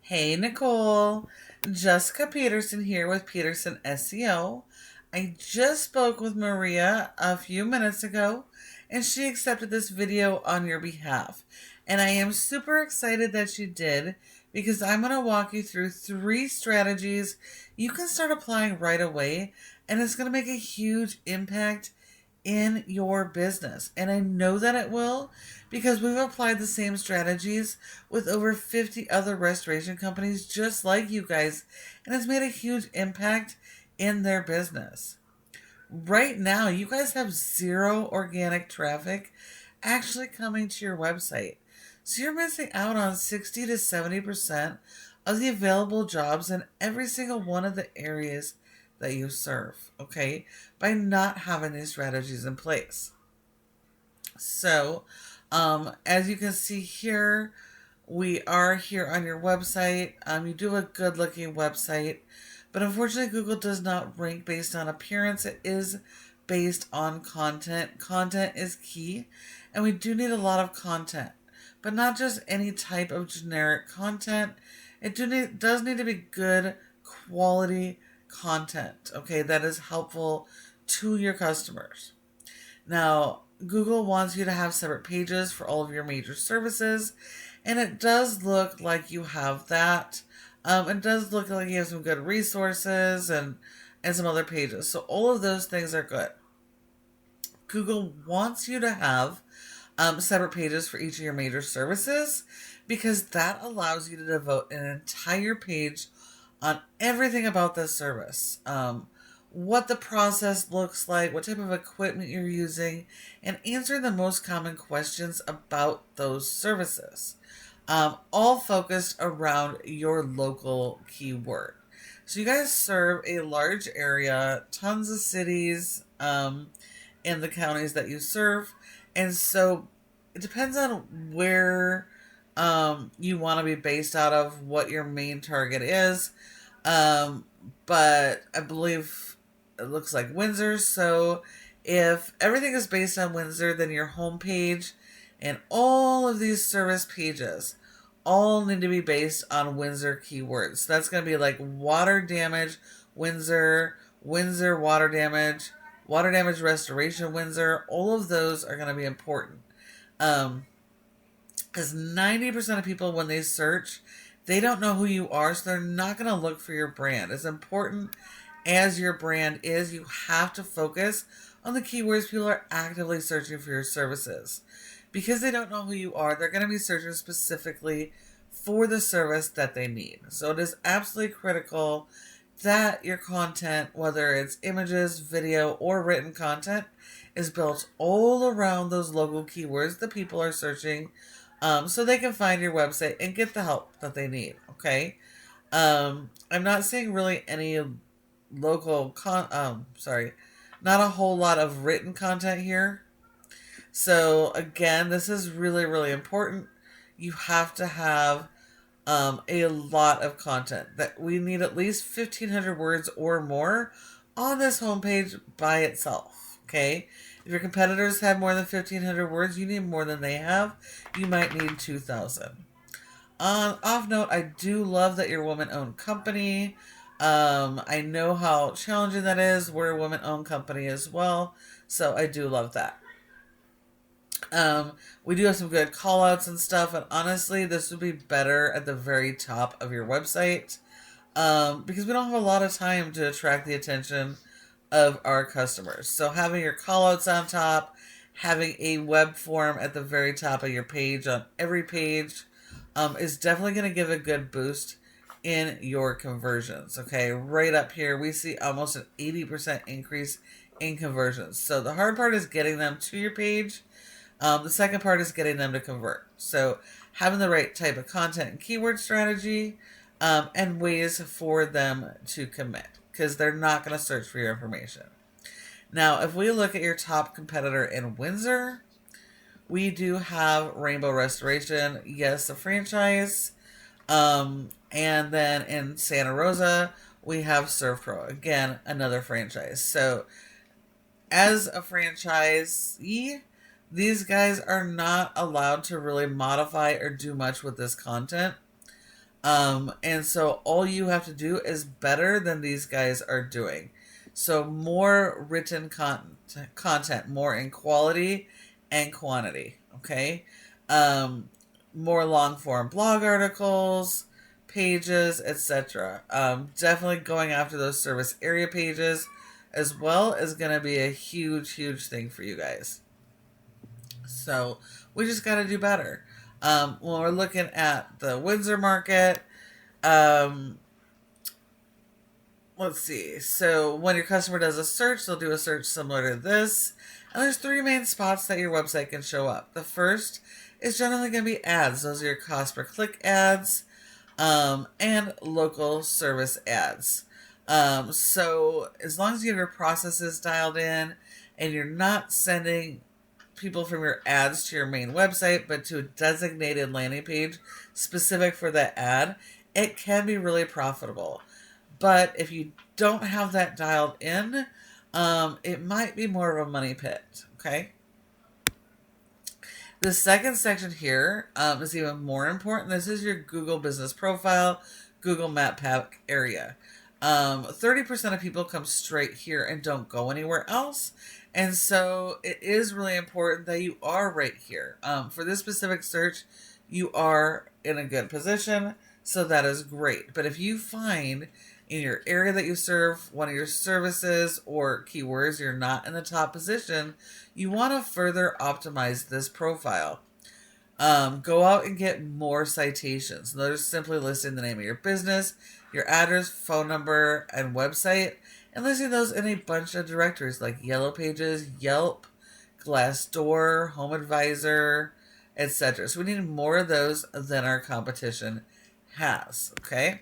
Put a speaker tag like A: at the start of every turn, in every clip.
A: Hey Nicole, Jessica Peterson here with Peterson SEO. I just spoke with Maria a few minutes ago and she accepted this video on your behalf. And I am super excited that she did because I'm going to walk you through 3 strategies you can start applying right away, and it's going to make a huge impact in your business. And I know that it will because we've applied the same strategies with over 50 other restoration companies just like you guys, and it's made a huge impact in their business. Right now, you guys have 0 organic traffic actually coming to your website. So you're missing out on 60 to 70% of the available jobs in every single one of the areas that you serve, okay, by not having these strategies in place. So, as you can see here, we are here on your website. You do have a good looking website, but unfortunately Google does not rank based on appearance. It is based on content. Content is key, and we do need a lot of content, but not just any type of generic content. It does need to be good quality content, okay, that is helpful to your customers. Now, Google wants you to have separate pages for all of your major services, and it does look like you have that. It does look like you have some good resources and some other pages. So all of those things are good. Google wants you to have separate pages for each of your major services because that allows you to devote an entire page on everything about this service. What the process looks like, what type of equipment you're using, and answering the most common questions about those services. All focused around your local keyword. So you guys serve a large area, tons of cities in the counties that you serve. And so it depends on where you want to be based out of, what your main target is. But I believe it looks like Windsor. So if everything is based on Windsor, then your homepage and all of these service pages all need to be based on Windsor keywords. So that's going to be like water damage, Windsor, Windsor water damage restoration, Windsor. All of those are going to be important. Because 90% of people, when they search, they don't know who you are, so they're not going to look for your brand. As important as your brand is, you have to focus on the keywords people are actively searching for your services. Because they don't know who you are, they're going to be searching specifically for the service that they need. So it is absolutely critical that your content, whether it's images, video, or written content, is built all around those local keywords that people are searching, so they can find your website and get the help that they need, okay? I'm not seeing really any local not a whole lot of written content here. So again, this is really, really important. You have to have a lot of content. That we need at least 1,500 words or more on this homepage by itself, okay? If your competitors have more than 1,500 words, you need more than they have. You might need 2,000. Off note, I do love that you're a woman-owned company. I know how challenging that is. We're a woman-owned company as well, so I do love that. We do have some good call outs and stuff, and honestly, this would be better at the very top of your website, because we don't have a lot of time to attract the attention of our customers. So having your call outs on top, having a web form at the very top of your page on every page, is definitely going to give a good boost in your conversions. Okay, right up here, we see almost an 80% increase in conversions. So the hard part is getting them to your page. The second part is getting them to convert. So having the right type of content and keyword strategy, and ways for them to commit, because they're not going to search for your information. Now, if we look at your top competitor in Windsor, we do have Rainbow Restoration, yes, a franchise. And then in Santa Rosa, we have SERVPRO, again, another franchise. So as a franchisee, these guys are not allowed to really modify or do much with this content. And so all you have to do is better than these guys are doing. So more written content, more in quality and quantity. Okay. More long form blog articles, pages, etc. Definitely going after those service area pages as well is going to be a huge thing for you guys. So we just got to do better. When we're looking at the Windsor market, um, let's see. So when your customer does a search, they'll do a search similar to this. And there's three main spots that your website can show up. The first is generally going to be ads. Those are your cost per click ads, and local service ads. So as long as you have your processes dialed in and you're not sending people from your ads to your main website, but to a designated landing page specific for that ad, it can be really profitable. But if you don't have that dialed in, it might be more of a money pit. Okay. The second section here is even more important. This is your Google business profile, Google Map Pack area. 30% of people come straight here and don't go anywhere else. And so it is really important that you are right here. For this specific search, you are in a good position. So that is great. But if you find in your area that you serve, one of your services or keywords, you're not in the top position, you want to further optimize this profile. Go out and get more citations. Those simply listing the name of your business, your address, phone number, and website, and listing those in a bunch of directories like Yellow Pages, Yelp, Glassdoor, Home Advisor, etc. So we need more of those than our competition has, okay?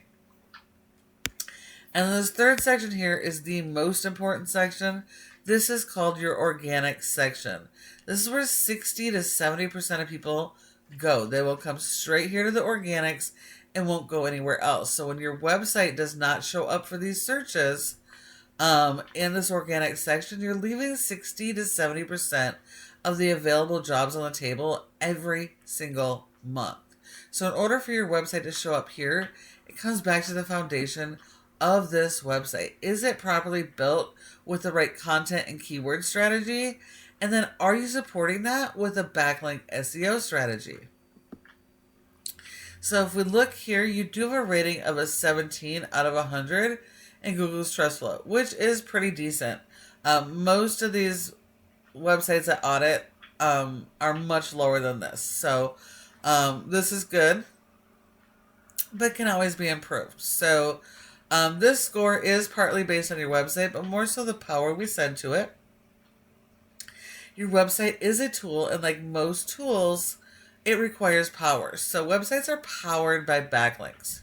A: And this third section here is the most important section. This is called your organic section. This is where 60 to 70% of people go. They will come straight here to the organics and won't go anywhere else. So when your website does not show up for these searches in this organic section, you're leaving 60 to 70% of the available jobs on the table every single month. So in order for your website to show up here, it comes back to the foundation of this website. Is it properly built with the right content and keyword strategy? And then are you supporting that with a backlink SEO strategy? So if we look here, you do have a rating of a 17 out of 100 in Google's Trust Flow, which is pretty decent. Most of these websites at Audit are much lower than this. So this is good, but can always be improved. So this score is partly based on your website, but more so the power we send to it. Your website is a tool, and like most tools, it requires power. So websites are powered by backlinks.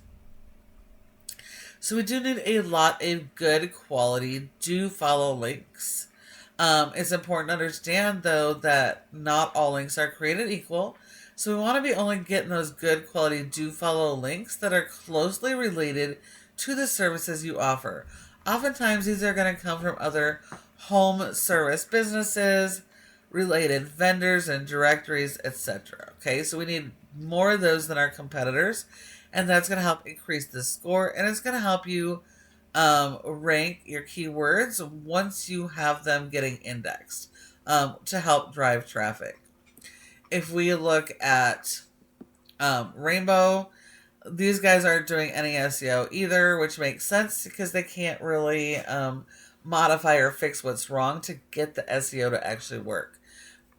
A: So we do need a lot of good quality do follow links. It's important to understand, though, that not all links are created equal. So we want to be only getting those good quality do follow links that are closely related to the services you offer. Oftentimes these are going to come from other home service businesses, related vendors and directories, etc. Okay, so we need more of those than our competitors, and that's going to help increase the score, and it's going to help you rank your keywords once you have them getting indexed to help drive traffic. If we look at Rainbow, these guys aren't doing any SEO either, which makes sense because they can't really modify or fix what's wrong to get the SEO to actually work.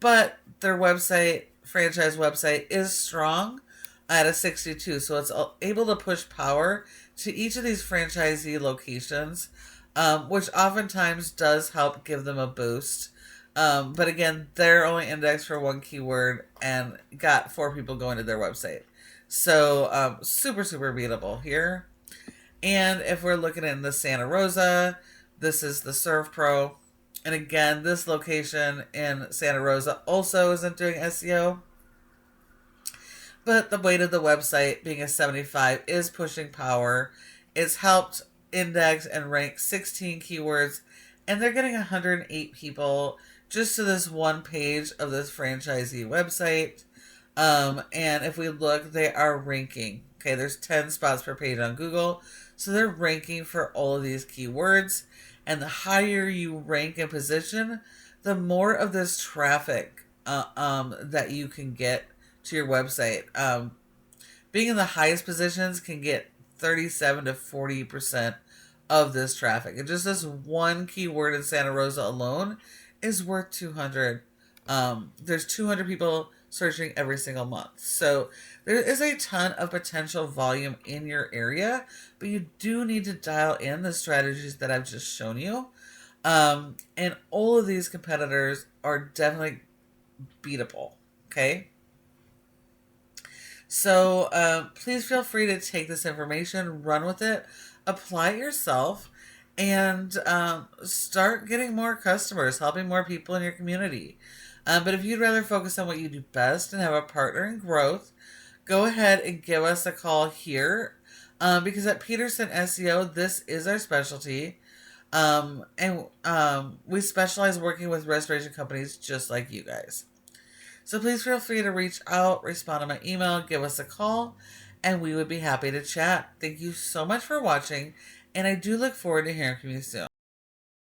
A: But their website, franchise website, is strong at a 62, so it's able to push power to each of these franchisee locations, which oftentimes does help give them a boost. But again, they're only indexed for one keyword and got 4 people going to their website. So super beatable here. And if we're looking in the Santa Rosa, this is the SERVPRO. And again, this location in Santa Rosa also isn't doing SEO. But the weight of the website being a 75 is pushing power. It's helped index and rank 16 keywords. And they're getting 108 people just to this one page of this franchisee website. And if we look, they are ranking. Okay, there's 10 spots per page on Google. So they're ranking for all of these keywords. And the higher you rank in position, the more of this traffic that you can get to your website. Being in the highest positions can get 37 to 40% of this traffic. And just this one keyword in Santa Rosa alone is worth 200. There's 200 people searching every single month. So there is a ton of potential volume in your area, but you do need to dial in the strategies that I've just shown you. And all of these competitors are definitely beatable. Okay. So please feel free to take this information, run with it, apply it yourself, and start getting more customers, helping more people in your community. But if you'd rather focus on what you do best and have a partner in growth, go ahead and give us a call here. Because at Peterson SEO, this is our specialty. And we specialize working with restoration companies just like you guys. So please feel free to reach out, respond to my email, give us a call, and we would be happy to chat. Thank you so much for watching, and I do look forward to hearing from you soon.